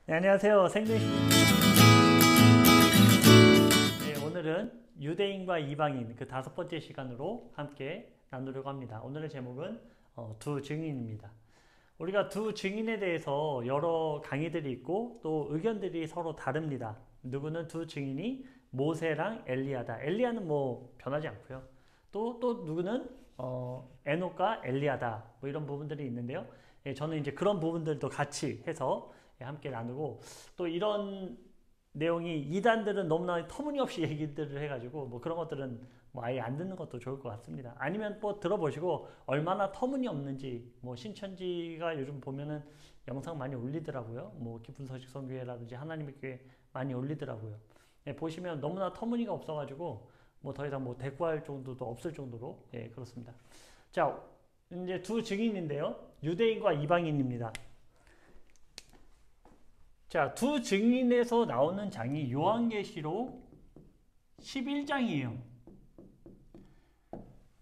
네, 안녕하세요. 생존입니다. 네, 오늘은 유대인과 이방인 그 5번째 시간으로 함께 나누려고 합니다. 오늘의 제목은 두 증인입니다. 우리가 두 증인에 대해서 여러 강의들이 있고 또 의견들이 서로 다릅니다. 누구는 두 증인이 모세랑 엘리야다. 엘리야는 뭐 변하지 않고요. 또 누구는 에녹과 엘리야다. 뭐 이런 부분들이 있는데요. 예, 저는 이제 그런 부분들도 같이 해서 함께 나누고 또 이런 내용이 이단들은 너무나 터무니없이 얘기들을 해가지고 뭐 그런 것들은 뭐 아예 안 듣는 것도 좋을 것 같습니다. 아니면 뭐 들어보시고 얼마나 터무니없는지 뭐 신천지가 요즘 보면은 영상 많이 올리더라고요. 뭐 깊은 서식 선교회라든지 하나님의 교회 많이 올리더라고요. 예, 보시면 너무나 터무니가 없어가지고 뭐 더 이상 뭐 대꾸할 정도도 없을 정도로 예, 그렇습니다. 자, 이제 두 증인인데요. 유대인과 이방인입니다. 자, 두 증인에서 나오는 장이 요한계시록 11장이에요.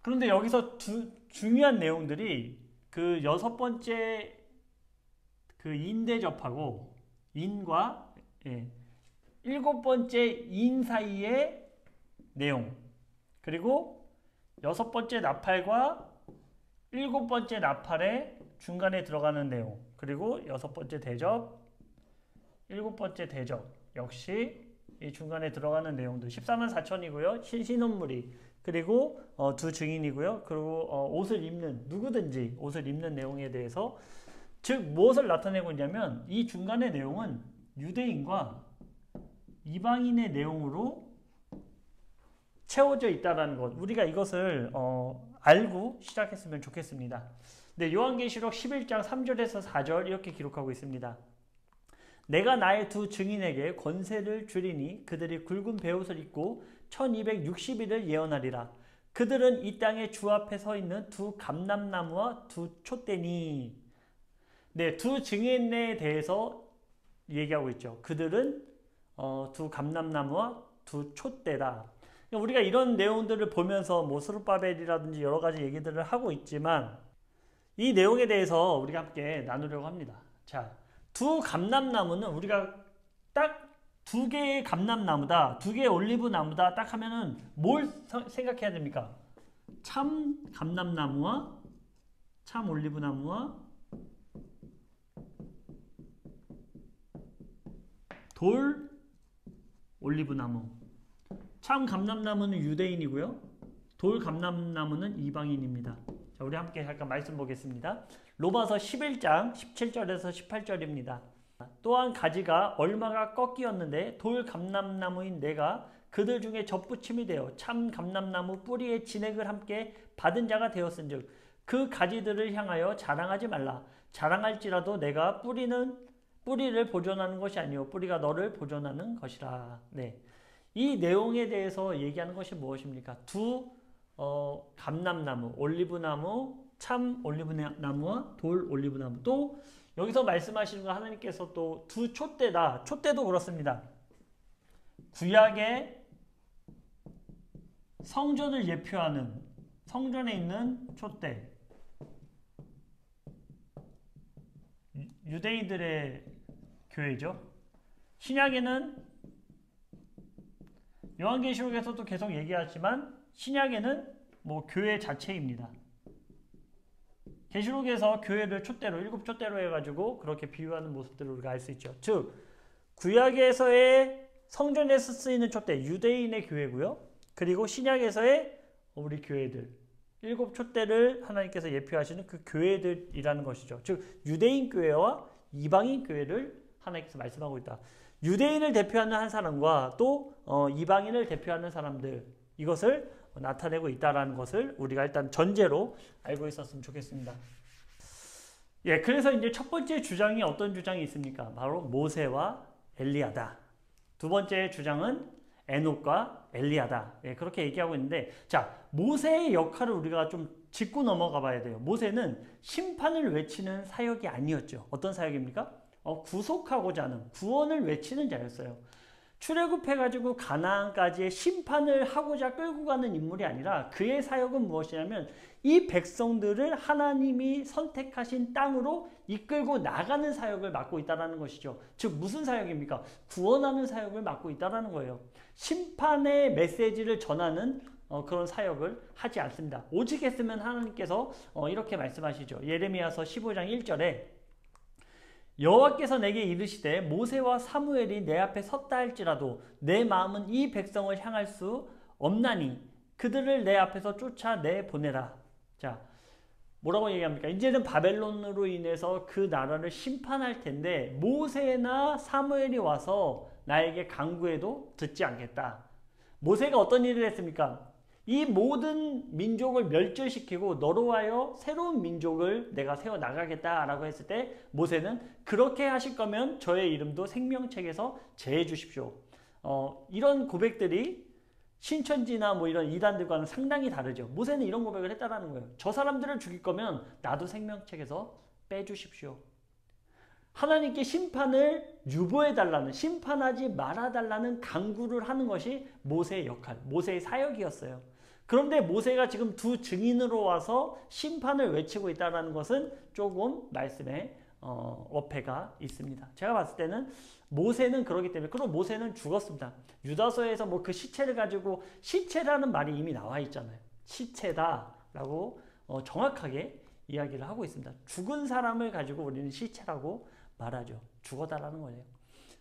그런데 여기서 중요한 내용들이 그 6번째 그 인대접하고 인과 7번째 인 사이의 내용, 그리고 6번째 나팔과 7번째 나팔의 중간에 들어가는 내용, 그리고 6번째 대접, 7번째 대접 역시 이 중간에 들어가는 내용들 14만 4천이고요. 신신혼물이, 그리고 두 증인이고요. 그리고 옷을 입는, 누구든지 옷을 입는 내용에 대해서, 즉 무엇을 나타내고 있냐면 이 중간의 내용은 유대인과 이방인의 내용으로 채워져 있다는 것, 우리가 이것을 알고 시작했으면 좋겠습니다. 네, 요한계시록 11장 3절에서 4절 이렇게 기록하고 있습니다. 내가 나의 두 증인에게 권세를 주리니 그들이 굵은 베옷을 입고 1260일을 예언하리라. 그들은 이 땅의 주 앞에 서 있는 두 감람나무와 두 촛대니. 네, 두 증인에 대해서 얘기하고 있죠. 그들은 두 감람나무와 두 촛대다. 우리가 이런 내용들을 보면서 뭐 스룹바벨이라든지 여러 가지 얘기들을 하고 있지만 이 내용에 대해서 우리가 함께 나누려고 합니다. 자, 두 감람나무는 우리가 딱 두 개의 감람나무다, 두 개의 올리브 나무다 딱 하면은 뭘 생각해야 됩니까? 참 감람나무와 참 올리브 나무와 돌 올리브 나무. 참 감람나무는 유대인이고요. 돌 감람나무는 이방인입니다. 자, 우리 함께 잠깐 말씀 보겠습니다. 로마서 11장 17절에서 18절입니다. 또한 가지가 얼마가 꺾이었는데 돌 감람나무인 내가 그들 중에 접붙임이 되어 참 감람나무 뿌리의 진액을 함께 받은 자가 되었은즉 그 가지들을 향하여 자랑하지 말라. 자랑할지라도 내가 뿌리를 보존하는 것이 아니요 뿌리가 너를 보존하는 것이라. 네. 이 내용에 대해서 얘기하는 것이 무엇입니까? 두 감람나무, 올리브나무, 참 올리브나무와 돌 올리브나무. 또 여기서 말씀하시는 거 하나님께서 또 두 촛대다. 촛대도 그렇습니다. 구약의 성전을 예표하는, 성전에 있는 촛대, 유대인들의 교회죠. 신약에는 요한계시록에서도 계속 얘기하지만 신약에는 뭐 교회 자체입니다. 계시록에서 교회를 촛대로, 7촛대로 해가지고 그렇게 비유하는 모습들을 우리가 알 수 있죠. 즉 구약에서의 성전에서 쓰이는 촛대, 유대인의 교회고요. 그리고 신약에서의 우리 교회들, 7촛대를 하나님께서 예표하시는 그 교회들이라는 것이죠. 즉 유대인 교회와 이방인 교회를 하나님께서 말씀하고 있다. 유대인을 대표하는 한 사람과 또 이방인을 대표하는 사람들, 이것을 나타내고 있다는 것을 우리가 일단 전제로 알고 있었으면 좋겠습니다. 예, 그래서 이제 첫 번째 주장이 어떤 주장이 있습니까? 바로 모세와 엘리야다. 두 번째 주장은 에녹과 엘리야다. 예, 그렇게 얘기하고 있는데, 자, 모세의 역할을 우리가 좀 짚고 넘어가 봐야 돼요. 모세는 심판을 외치는 사역이 아니었죠. 어떤 사역입니까? 구속하고자 하는, 구원을 외치는 자였어요. 출애굽해가지고 가나안까지의 심판을 하고자 끌고 가는 인물이 아니라 그의 사역은 무엇이냐면 이 백성들을 하나님이 선택하신 땅으로 이끌고 나가는 사역을 맡고 있다는 것이죠. 즉 무슨 사역입니까? 구원하는 사역을 맡고 있다는 거예요. 심판의 메시지를 전하는 그런 사역을 하지 않습니다. 오직 했으면 하나님께서 이렇게 말씀하시죠. 예레미야서 15장 1절에 여호와께서 내게 이르시되 모세와 사무엘이 내 앞에 섰다 할지라도 내 마음은 이 백성을 향할 수 없나니 그들을 내 앞에서 쫓아내 보내라. 자, 뭐라고 얘기합니까? 이제는 바벨론으로 인해서 그 나라를 심판할 텐데 모세나 사무엘이 와서 나에게 간구해도 듣지 않겠다. 모세가 어떤 일을 했습니까? 이 모든 민족을 멸절시키고 너로 하여 새로운 민족을 내가 세워나가겠다라고 했을 때 모세는 그렇게 하실 거면 저의 이름도 생명책에서 제해 주십시오. 이런 고백들이 신천지나 뭐 이런 이단들과는 상당히 다르죠. 모세는 이런 고백을 했다라는 거예요. 저 사람들을 죽일 거면 나도 생명책에서 빼주십시오. 하나님께 심판을 유보해달라는, 심판하지 말아달라는 간구를 하는 것이 모세의 역할, 모세의 사역이었어요. 그런데 모세가 지금 두 증인으로 와서 심판을 외치고 있다는 것은 조금 말씀에 어폐가 있습니다. 제가 봤을 때는 모세는 그러기 때문에, 그리고 모세는 죽었습니다. 유다서에서 뭐 그 시체를 가지고, 시체라는 말이 이미 나와 있잖아요. 시체다라고 정확하게 이야기를 하고 있습니다. 죽은 사람을 가지고 우리는 시체라고 말하죠. 죽었다라는 거예요.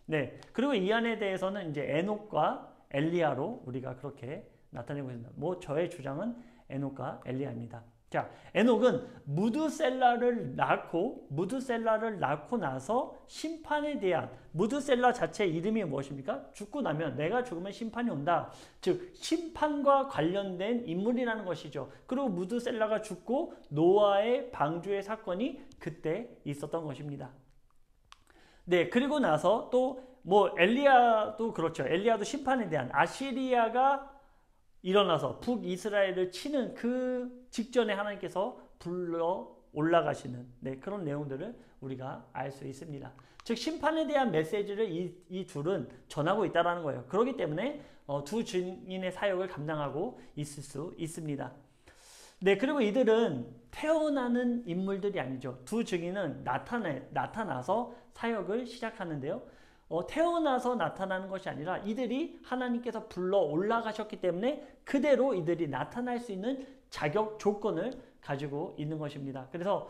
네. 그리고 이 안에 대해서는 이제 에녹과 엘리야로 우리가 그렇게 나타내고 있습니다. 뭐 저의 주장은 에녹과 엘리야입니다. 자, 에녹은 무드셀라를 낳고 나서 심판에 대한, 무드셀라 자체의 이름이 무엇입니까? 죽고 나면 내가 죽으면 심판이 온다. 즉 심판과 관련된 인물이라는 것이죠. 그리고 무드셀라가 죽고 노아의 방주의 사건이 그때 있었던 것입니다. 네, 그리고 나서 또 뭐 엘리야도 그렇죠. 엘리야도 심판에 대한, 아시리아가 일어나서 북이스라엘을 치는 그 직전에 하나님께서 불러 올라가시는 그런 내용들을 우리가 알 수 있습니다. 즉 심판에 대한 메시지를 이 둘은 전하고 있다는 거예요. 그렇기 때문에 두 증인의 사역을 감당하고 있을 수 있습니다. 네, 그리고 이들은 태어나는 인물들이 아니죠. 두 증인은 나타나서 사역을 시작하는데요. 태어나서 나타나는 것이 아니라 이들이 하나님께서 불러 올라가셨기 때문에 그대로 이들이 나타날 수 있는 자격 조건을 가지고 있는 것입니다. 그래서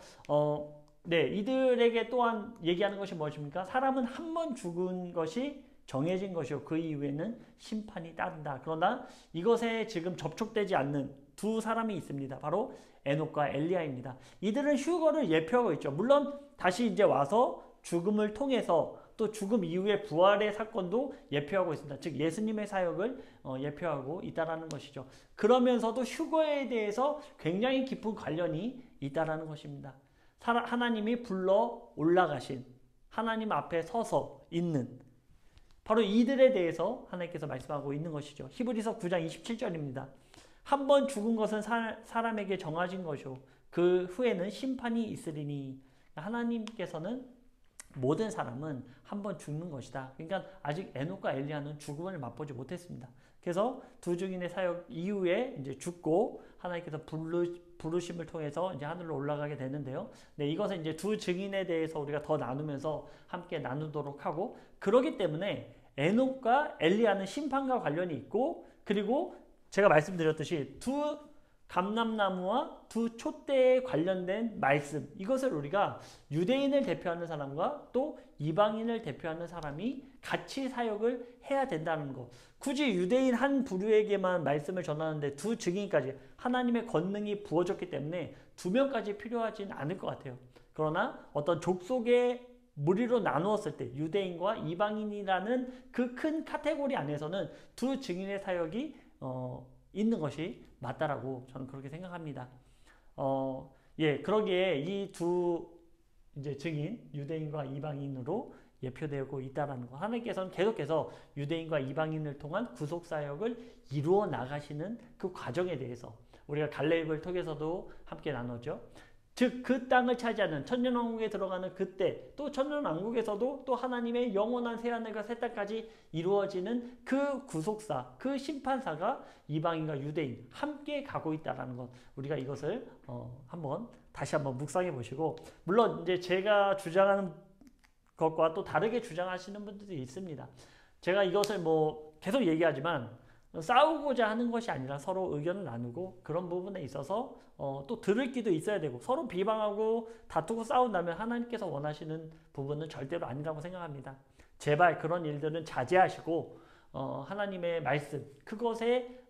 네, 이들에게 또한 얘기하는 것이 무엇입니까? 사람은 한 번 죽은 것이 정해진 것이요 그 이후에는 심판이 따른다. 그러나 이것에 지금 접촉되지 않는 두 사람이 있습니다. 바로 에녹과 엘리야입니다. 이들은 휴거를 예표하고 있죠. 물론 다시 이제 와서 죽음을 통해서 또 죽음 이후의 부활의 사건도 예표하고 있습니다. 즉 예수님의 사역을 예표하고 있다는 것이죠. 그러면서도 휴거에 대해서 굉장히 깊은 관련이 있다는 것입니다. 하나님이 불러 올라가신, 하나님 앞에 서서 있는, 바로 이들에 대해서 하나님께서 말씀하고 있는 것이죠. 히브리서 9장 27절입니다. 한 번 죽은 것은 사람에게 정해진 것이요 그 후에는 심판이 있으리니. 하나님께서는 모든 사람은 한 번 죽는 것이다. 그러니까 아직 에녹과 엘리야는 죽음을 맛보지 못했습니다. 그래서 두 증인의 사역 이후에 이제 죽고 하나님께서 부르심을 통해서 이제 하늘로 올라가게 되는데요. 네, 이것은 이제 두 증인에 대해서 우리가 더 나누면서 함께 나누도록 하고, 그렇기 때문에 에녹과 엘리야는 심판과 관련이 있고, 그리고 제가 말씀드렸듯이 두 감람나무와 두 촛대에 관련된 말씀, 이것을 우리가 유대인을 대표하는 사람과 또 이방인을 대표하는 사람이 같이 사역을 해야 된다는 것. 굳이 유대인 한 부류에게만 말씀을 전하는데 두 증인까지 하나님의 권능이 부어졌기 때문에 두 명까지 필요하진 않을 것 같아요. 그러나 어떤 족속의 무리로 나누었을 때 유대인과 이방인이라는 그 큰 카테고리 안에서는 두 증인의 사역이 있는 것이 맞다라고 저는 그렇게 생각합니다. 예, 그러기에 이 두 이제 증인, 유대인과 이방인으로 예표되고 있다라는 거. 하나님께서는 계속해서 유대인과 이방인을 통한 구속 사역을 이루어 나가시는 그 과정에 대해서 우리가 갈렙을 통해서도 함께 나눴죠. 즉 그 땅을 차지하는 천년왕국에 들어가는 그때 또 천년왕국에서도 또 하나님의 영원한 새하늘과 새 땅까지 이루어지는 그 구속사, 그 심판사가 이방인과 유대인 함께 가고 있다는 것, 우리가 이것을 다시 한번 묵상해 보시고, 물론 이제 제가 주장하는 것과 또 다르게 주장하시는 분들이 있습니다. 제가 이것을 뭐 계속 얘기하지만 싸우고자 하는 것이 아니라 서로 의견을 나누고, 그런 부분에 있어서 또 들을 귀도 있어야 되고, 서로 비방하고 다투고 싸운다면 하나님께서 원하시는 부분은 절대로 아니라고 생각합니다. 제발 그런 일들은 자제하시고 하나님의 말씀, 그것에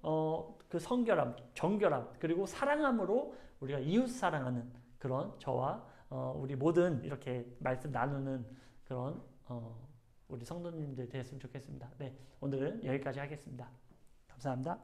그 성결함, 정결함, 그리고 사랑함으로 우리가 이웃 사랑하는 그런 저와 우리 모든 이렇게 말씀 나누는 그런 우리 성도님들 됐으면 좋겠습니다. 네, 오늘은 여기까지 하겠습니다. 감사합니다.